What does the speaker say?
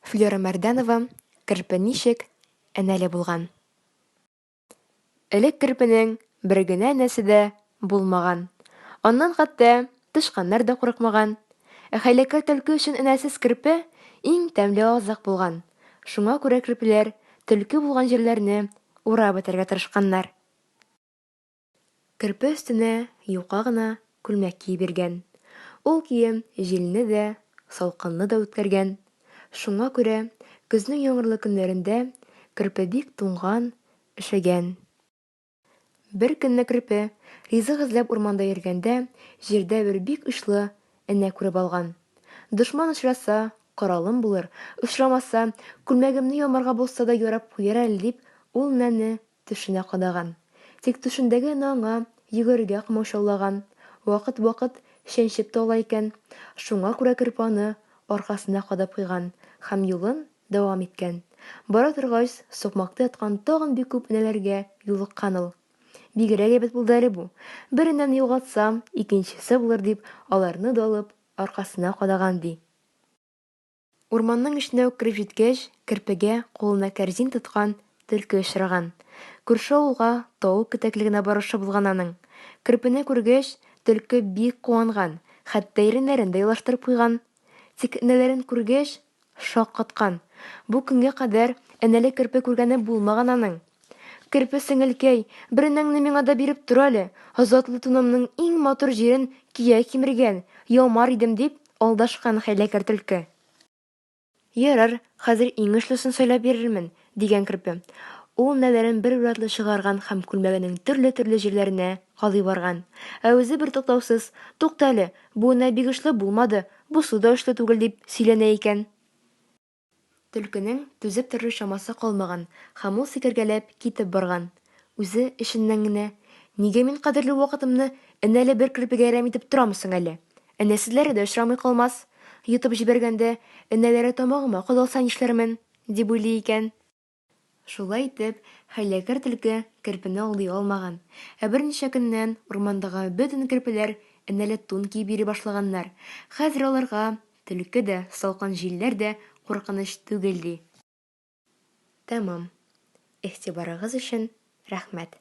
Флёра Мәрдәнова, Керпе ничек, энәле булган. Элек Керпенең бер генә энәсе дә булмаган. Аннан хәтта тышканнар да курыкмаган. Ә хәйләкәр төлке өчен энәсез Керпе иң тәмле азык булган. Шуңа күрә Керпеләр төлке булган җирләрне урап бетәргә тырышканнар. Керпе өстенә юка гына күлмәк киеп биргән. Ул кием җилне дә, салкынны да үткәргән. Шуңа күрә көзнең яңгырлы көннәрендә Керпе бик туңган, өшегән. Бер көнне Керпе ризык эзләп урманда йөргәндә, җирдә бер бик очлы энә күреп алган. Дошман очраса, коралым булыр, очрамаса, күлмәгемне ямарга булса да ярап куяр әле дип, ул энәне төшенә кадаган. Тик төшендәге энә аңа йөгерергә комачаулаган. Вакыт-вакыт чәнчеп тә ала икән. Шуңа күрә Керпе аны аркасына кадап куйган һәм юлын дәвам иткән. Бара торгач, сукмакта яткан тагын бик күп энәләргә юлыккан ул. Бигрәк әйбәт булды әле бу. Бер энәне югалтсам, икенчесе булыр дип, аларны да алып аркасына кадаган ди. Урманның эченә үк кереп җиткәч, Керпегә кулына кәрзин тоткан төлке очраган. Күрше авылга тавык китәклегенә барышы булган аның. Керпене күргәч, төлке бик куанган, хәтта иреннәрен дә ялаштырып куйган. Тик энәләрен күргәч, шаккаткан. Бу көнгә кадәр энәле Керпе күргәне булмаган аның. Керпе сеңелкәй, бер энәңне миңа да биреп тор әле. Азатлы тунымның иң матур җирен кия кимергән, ямар идем дип алдашкан хәйләкәр төлке. Ярар, хәзер иң эшлесен сөйләп бирермен, дигән Керпе. Ул энәләрен бер атлы чыгарган һәм күлмәгенең төрле җирләренә кадый барган. Ә үзе бер туктаусыз, тукта әле, бу энә бик эшле булмады, бусы да эшле түгел дип сөйләнә икән. Төлкенең түзеп торыр чамасы калмаган һәм ул сикергәләп китеп барган. Үзе эшеннән генә: "Нигә мин кадерле вакытымны энәле бер Керпегә әрәм итеп торамсың әле? Энәсезләре дә очрамый калмас. Йотып җибәргәндә энәләре тамагыма кадалса нишләрмен?" дип уйлый икән. Шулай итеп, хәйләкәр төлке Керпене алдый алмаган. Ә берничә көннән урмандагы бөтен Керпеләр энәле тун киеп йөри башлаганнар. Хәзер аларга төлке дә, салкын җилләр дә куркыныч түгел ди. Тәмам. Игътибарыгыз өчен рәхмәт.